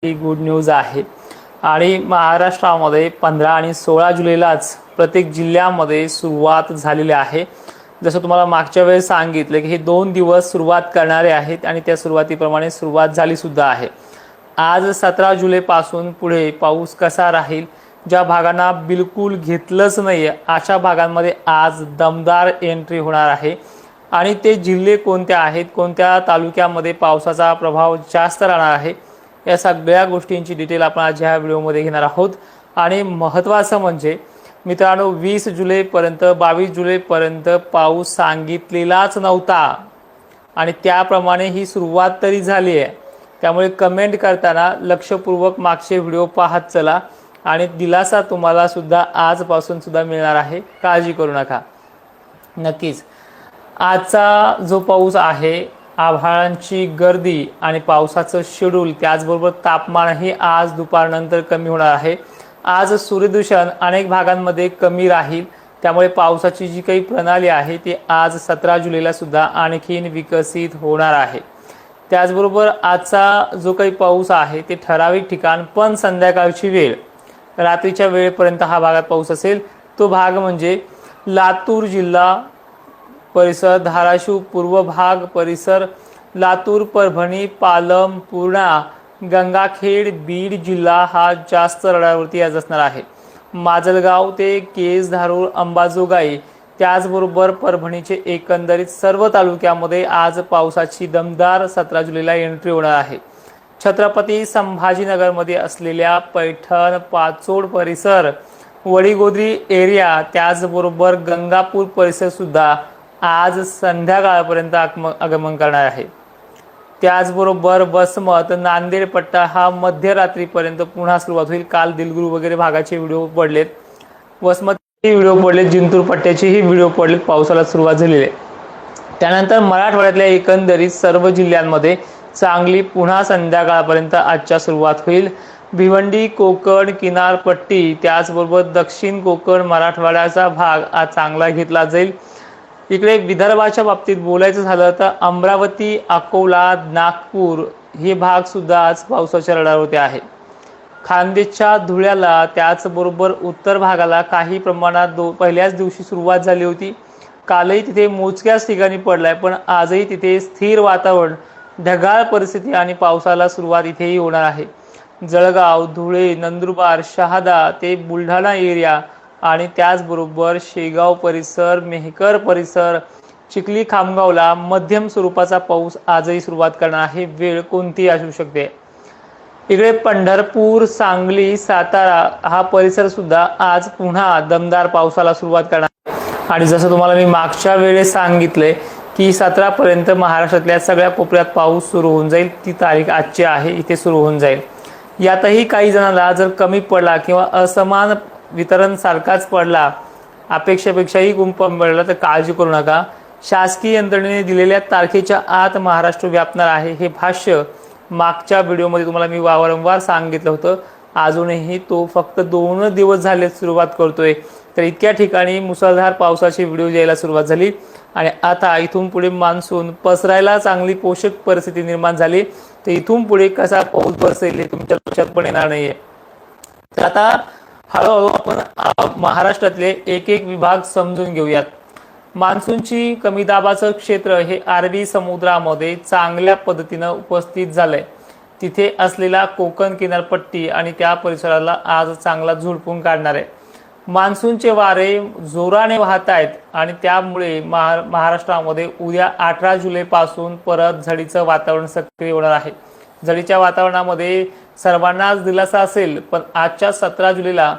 ही good news आहे आणि महाराष्ट्रामध्ये 15 आणि 16 जुलैलाच प्रत्येक जिल्ह्यामध्ये सुरुवात झालेली आहे। जसं तुम्हाला मागच्या वेळेस सांगितलं की हे 2 दिवस सुरुवात करणारे आहेत आणि त्या सुरुवातीप्रमाणे सुरुवात झाली सुद्धा आहे। आज 17 जुलै पासून पुढे पाऊस कसा राहील, ज्या भागांना बिलकुल घेतलंच नाही अशा भागांमध्ये आज दमदार एंट्री होणार आहे आणि ते जिल्हे कोणते आहेत, कोणत्या तालुक्यामध्ये पावसाचा प्रभाव जास्त राहणार आहे, या सगळ्या गोष्टींची डिटेल आपण आज ह्या व्हिडिओमध्ये घेणार आहोत। आणि महत्त्वाचं म्हणजे मित्रांनो 20 जुलैपर्यंत 22 जुलैपर्यंत पाऊस सांगितलेलाच नव्हता आणि त्याप्रमाणे ही सुरुवात तरी झाली आहे। त्यामुळे कमेंट करताना लक्षपूर्वक मागचे व्हिडिओ पाहत चला आणि दिलासा तुम्हाला सुद्धा आजपासून सुद्धा मिळणार आहे, काळजी करू नका। नक्कीच आजचा जो पाऊस आहे, आभाळांची गर्दी आणि पावसाचं शेड्यूल, त्याचबरोबर तापमानही आज दुपारनंतर कमी होणार आहे। आज सूर्यदूषण अनेक भागांमध्ये कमी राहील, त्यामुळे पावसाची जी काही प्रणाली आहे ती आज 17 जुलैला सुद्धा आणखीन विकसित होणार आहे। त्याचबरोबर आजचा जो काही पाऊस आहे ते ठराविक ठिकाण, पण संध्याकाळची वेळ, रात्रीच्या वेळेपर्यंत हा भागात पाऊस असेल। तो भाग म्हणजे लातूर जिल्हा परिसर, धाराशिव पूर्व भाग परिसर, लातूर, परभणी, पालम, पूर्णा, गंगाखेड, बीड जिल्हा हा जास्त रडारवरती आज असणार आहे। माजलगाव ते केज, धारूर, अंबाजोगाई, त्याचबरोबर परभणीचे एकंदरीत सर्व तालुक्यामध्ये आज पावसाची दमदार 17 जुलैला एंट्री होणार आहे। छत्रपती संभाजीनगरमध्ये असलेल्या पैठण, पाचोड परिसर, वडीगोद्री एरिया, त्याचबरोबर गंगापूर परिसर सुद्धा आज संध्याकाळपर्यंत आगमन करणार आहे। त्याचबरोबर वसमत, नांदेड पट्टा हा मध्यरात्रीपर्यंत पुन्हा सुरुवात होईल। काल दिलगुरू वगैरे भागाचे व्हिडिओ पडलेत, वसमतचे व्हिडिओ पडलेत, जिंतूर पट्ट्याचेही व्हिडिओ पडलेत, पावसाला सुरुवात झालेली आहे। त्यानंतर मराठवाड्यातल्या एकंदरीत सर्व जिल्ह्यांमध्ये चांगली पुन्हा संध्याकाळपर्यंत आजच्या सुरुवात होईल। भिवंडी, कोकण किनारपट्टी, त्याचबरोबर दक्षिण कोकण, मराठवाड्याचा भाग आज चांगला घेतला जाईल। इकडे विदर्भाच्या बाबतीत बोलायचं झालं तर अमरावती, अकोला, नागपूर हे भाग सुद्धा आज पावसाच्या रडारवरती आहे। खानदेशच्या धुळ्याला, त्याचबरोबर उत्तर भागाला काही प्रमाणात पहिल्याच दिवशी सुरुवात झाली होती। कालही तिथे मोजक्याच ठिकाणी पडलाय, पण आजही तिथे स्थिर वातावरण, ढगाळ परिस्थिती आणि पावसाला सुरुवात इथेही होणार आहे। जळगाव, धुळे, नंदुरबार, शहादा ते बुलढाणा एरिया आणि त्याचबरोबर शेगाव परिसर, मेहकर परिसर, चिखली, खामगावला मध्यम स्वरूपाचा पाऊस आजही सुरुवात करणार आहे। वेळ कोणती असू शकते। इकडे पंढरपूर, सांगली, सातारा हा परिसर सुद्धा आज पुन्हा दमदार पावसाला सुरुवात करणार आहे। आणि जसं तुम्हाला मी मागच्या वेळेस सांगितले की 17 पर्यंत महाराष्ट्रातल्या सगळ्या कोपऱ्यात पाऊस सुरू होऊन जाईल, ती तारीख आजची आहे, इथे सुरू होऊन जाईल। यातही काही जणांना जर कमी पडला किंवा असमान वितरण सारखाच पडला, अपेक्षेपेक्षाही कमी पडला, तर काळजी करू नका। शासकीय यंत्रणेने दिलेल्या तारखेच्या आत महाराष्ट्र व्यापणार आहे, हे भाष्य मागच्या व्हिडिओमध्ये तुम्हाला मी वारंवार सांगितलं होतं। अजूनही तो फक्त 2 दिवस झाले सुरुवात करतोय, तर इतक्या ठिकाणी मुसळधार पावसाची व्हिडिओ यायला सुरुवात झाली आणि आता इथून पुढे मान्सून पसरायला चांगली पोषक परिस्थिती निर्माण झाली। तर इथून पुढे कसा पाऊस बरसेल हे तुमच्या लक्षात पण येणार नाहीये। तर आता हळूहळू आपण महाराष्ट्रातले एक एक विभाग समजून घेऊयात। मान्सूनची कमी दाबाचं क्षेत्र हे अरबी समुद्रामध्ये चांगल्या पद्धतीनं उपस्थित झालंय। तिथे असलेला कोकण किनारपट्टी आणि त्या परिसराला आज चांगला झुडपून काढणार आहे। मान्सूनचे वारे जोराने वाहत आहेत आणि त्यामुळे महाराष्ट्रामध्ये उद्या 18 जुलैपासून परत झडीचं वातावरण सक्रिय होणार आहे। झडीच्या वातावरणामध्ये सर्वांनाच दिलासा असेल, पण आजच्या 17 जुलैला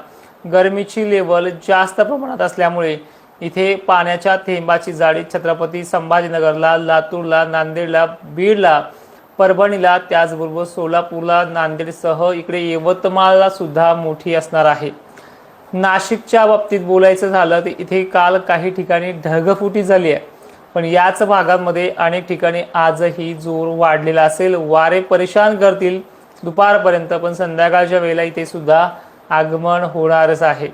गरमीची लेवल जास्त प्रमाणात असल्यामुळे इथे पाण्याच्या थेंबाची जाडी छत्रपती संभाजीनगरला, लातूरला, नांदेडला, बीडला, परभणीला, त्याचबरोबर सोलापूरला, नांदेडसह इकडे यवतमाळला सुद्धा मोठी असणार आहे। नाशिकच्या बाबतीत बोलायचं झालं तर इथे काल काही ठिकाणी ढगफुटी झाली आहे, पण याच भागांमध्ये अनेक ठिकाणी आजही जोर वाढलेला असेल। वारे परेशान करतील दुपारपर्यंत, पण संध्याकाळच्या वेळेला इथे सुद्धा आगमन होणारच आहे।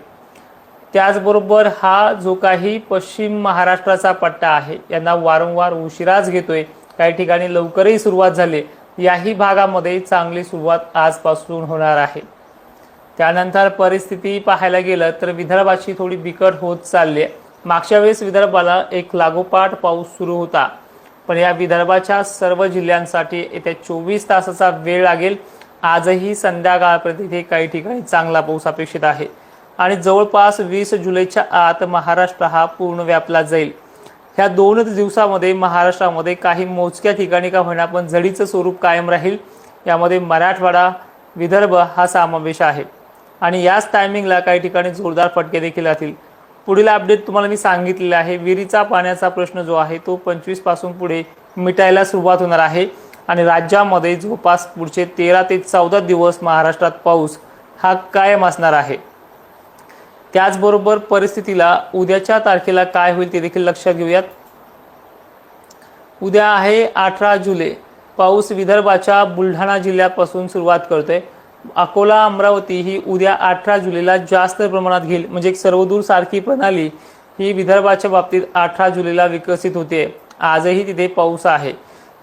त्याचबरोबर हा जो काही पश्चिम महाराष्ट्राचा पट्टा आहे यांना वारंवार उशिराच घेतोय, काही ठिकाणी लवकरही सुरुवात झाली, याही भागामध्ये चांगली सुरुवात आजपासून होणार आहे। त्यानंतर परिस्थिती पाहायला गेलं तर विदर्भाची थोडी बिकट होत चालली आहे। मागच्या वेळेस विदर्भाला एक लागोपाठ पाऊस सुरू होता, पण या विदर्भाच्या सर्व जिल्ह्यांसाठी येत्या 24 तासाचा वेळ लागेल। आजही संध्याकाळपर्यंत इथे काही ठिकाणी चांगला पाऊस अपेक्षित आहे आणि जवळपास 20 जुलैच्या आत महाराष्ट्र हा पूर्ण व्यापला जाईल। ह्या 2 दिवसामध्ये महाराष्ट्रामध्ये काही मोजक्या ठिकाणी का होईना पण झडीचं स्वरूप कायम राहील। यामध्ये मराठवाडा, विदर्भ हा समावेश आहे आणि याच टायमिंगला काही ठिकाणी जोरदार फटके देखील राहतील। पुढील अपडेट तुम्हाला मी सांगितलेले आहे, विहिरीचा पाण्याचा प्रश्न जो आहे तो 25 पासून पुढे मिटायला सुरुवात होणार आहे आणि राज्यामध्ये जवळपास पुढचे 13 ते 14 दिवस महाराष्ट्रात पाऊस हा कायम असणार आहे। त्याचबरोबर परिस्थितीला उद्याच्या तारखेला काय होईल ते देखील लक्षात घेऊयात। उद्या आहे 18 जुलै। पाऊस विदर्भाच्या बुलढाणा जिल्ह्यापासून सुरुवात करतोय। अकोला, अमरावती ही उद्या 18 जुलैला जास्त प्रमाणात घेईल, म्हणजे एक सर्वदूर सारखी प्रणाली ही विदर्भाच्या बाबतीत 18 जुलैला विकसित होते। आजही तिथे पाऊस आहे।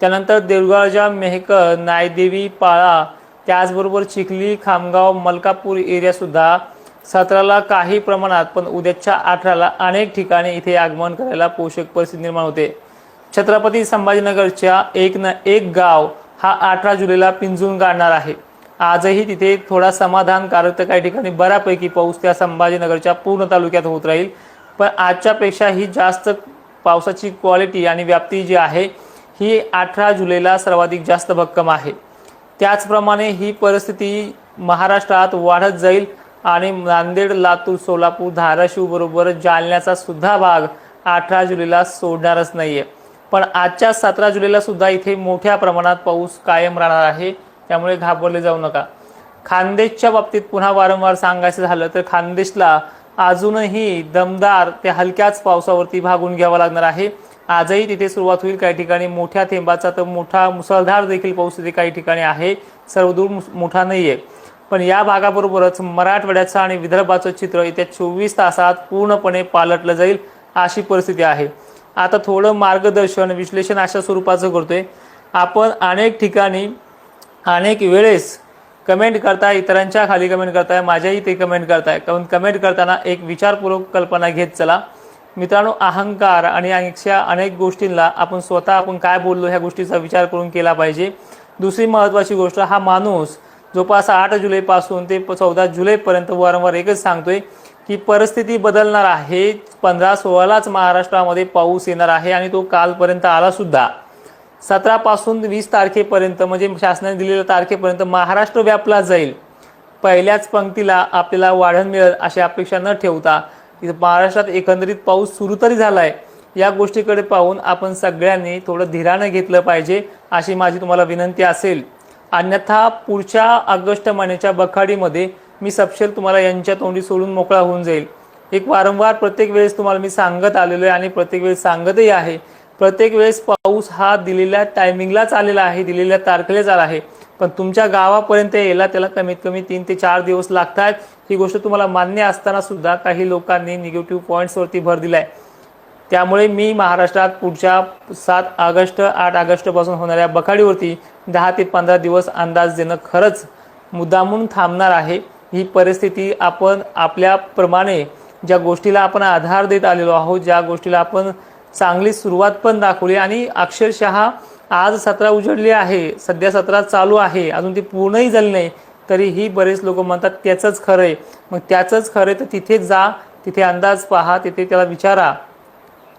त्यानंतर देवगडच्या मेहकर, नायदेवी, पाळा, त्याचबरोबर चिखली, खामगाव, मलकापूर एरिया सुद्धा 17ला काही प्रमाणात पण उद्याच्या 18ला अनेक ठिकाणी इथे आगमन करायला पोषक परिस्थिती निर्माण होते। छत्रपती संभाजीनगरच्या एक गाव हा 18 जुलैला पिंजून काढणार आहे। आजही तिथे थोडा समाधानकारक तर काही ठिकाणी बऱ्यापैकी पाऊस त्या संभाजीनगरच्या पूर्ण तालुक्यात होत राहील, पण आजच्यापेक्षा ही जास्त पावसाची क्वालिटी आणि व्याप्ती जी आहे ही 18 जुलैला सर्वाधिक जास्त भक्कम आहे। त्याचप्रमाणे ही परिस्थिती महाराष्ट्रात वाढत जाईल आणि नांदेड, लातूर, सोलापूर, धाराशिव बरोबर जालन्याचा सुद्धा भाग 18 जुलैला सोडणारच नाहीये। पण आजच्या 17 जुलैला सुद्धा इथे मोठ्या प्रमाणात पाऊस कायम राहणार आहे, त्यामुळे घाबरले जाऊ नका। खानदेशच्या बाबतीत पुन्हा वारंवार सांगायचं झालं तर खानदेशला अजूनही दमदार ते हलक्याच पावसावरती भागून घ्यावा लागणार आहे। आजही तिथे सुरुवात होईल, काही ठिकाणी मोठ्या थेंबाचा तर मोठा मुसळधार देखील पाऊस तिथे काही ठिकाणी आहे, सर्वदूर मोठा नाहीये। पण या भागाबरोबरच मराठवाड्याचं आणि विदर्भाचं चित्र येत्या 24 तासात पूर्णपणे पालटलं जाईल अशी परिस्थिती आहे। आता थोडं मार्गदर्शन विश्लेषण अशा स्वरूपाचं करतोय। आपण अनेक ठिकाणी अनेक वेळेस कमेंट करताय, इतरांच्या खाली कमेंट करताय, माझ्याही ते कमेंट करताय, कारण कमेंट करताना एक विचारपूर्वक कल्पना घेत चला मित्रांनो। अहंकार आणि अशा अनेक गोष्टींना आपण स्वतः काय बोललो ह्या गोष्टीचा विचार करून केला पाहिजे। दुसरी महत्त्वाची गोष्ट, हा माणूस जवळपास 8 जुलैपासून ते 14 जुलैपर्यंत वारंवार एकच सांगतोय की परिस्थिती बदलणार आहे। 15-16लाच महाराष्ट्रामध्ये पाऊस येणार आहे आणि तो कालपर्यंत आला सुद्धा। 17 पासून 20 तारखेपर्यंत म्हणजे शासनाने दिलेल्या तारखेपर्यंत महाराष्ट्र व्यापला जाईल। पहिल्याच पंक्तीला आपल्याला वाढण मिळेल अशी अपेक्षा न ठेवता महाराष्ट्रात एकंदरीत पाऊस सुरू तरी झालाय, या गोष्टीकडे पाहून आपण सगळ्यांनी थोडं धीराने घेतलं पाहिजे अशी माझी तुम्हाला विनंती असेल। अन्यथा पुढच्या ऑगस्ट महिन्याच्या बखाडीमध्ये मी सपशेल तुम्हाला यांच्या तोंडी सोडून मोकळा होऊन जाईल। एक वारंवार प्रत्येक वेळेस तुम्हाला मी सांगत आलेलो आहे आणि प्रत्येक वेळेस सांगतही आहे, प्रत्येक वेळेस पाऊस हा दिलेल्या टायमिंगलाच आलेला आहे, दिलेल्या तारखेलाच आला आहे, पण तुमच्या गावापर्यंत यायला त्याला कमीत कमी 3 ते 4 दिवस लागतात। ही गोष्ट तुम्हाला मान्य असताना सुद्धा काही लोकांनी निगेटिव्ह पॉईंट्सवरती भर दिलाय। त्यामुळे मी महाराष्ट्रात पुढच्या 7 ऑगस्ट 8 ऑगस्टपासून होणाऱ्या बखाडीवरती 10 ते 15 दिवस अंदाज देणं खरंच मुद्दामून थांबणार आहे। ही परिस्थिती आपण आपल्याप्रमाणे ज्या गोष्टीला आपण आधार देत आलेलो आहोत, ज्या गोष्टीला आपण चांगली सुरुवात पण दाखवली आणि अक्षरशः आज 17 उजडली आहे, सध्या 17 चालू आहे, अजून ती पूर्णही झाली नाही, तरीही बरेच लोक म्हणतात त्याचंच खरं आहे। मग त्याचंच खरं आहे तर तिथे जा, तिथे अंदाज पहा, तिथे त्याला विचारा।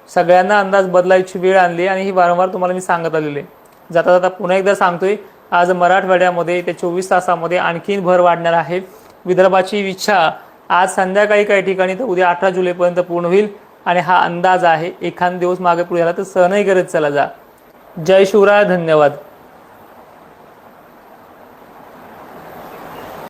सगळ्यांना अंदाज बदलायची वेळ आणली आणि ही वारंवार तुम्हाला मी सांगत आलेले। जाता जाता पुन्हा एकदा सांगतोय, आज मराठवाड्यामध्ये त्या 24 तासामध्ये आणखीन भर वाढणार आहे। विदर्भाची इच्छा आज संध्याकाळी काही ठिकाणी तर उद्या 18 जुलैपर्यंत पूर्ण होईल आणि हा अंदाज आहे। एखाद दिवस मागे पुढे झाला तर सहनही करत चला जा। जय शिवराय, धन्यवाद।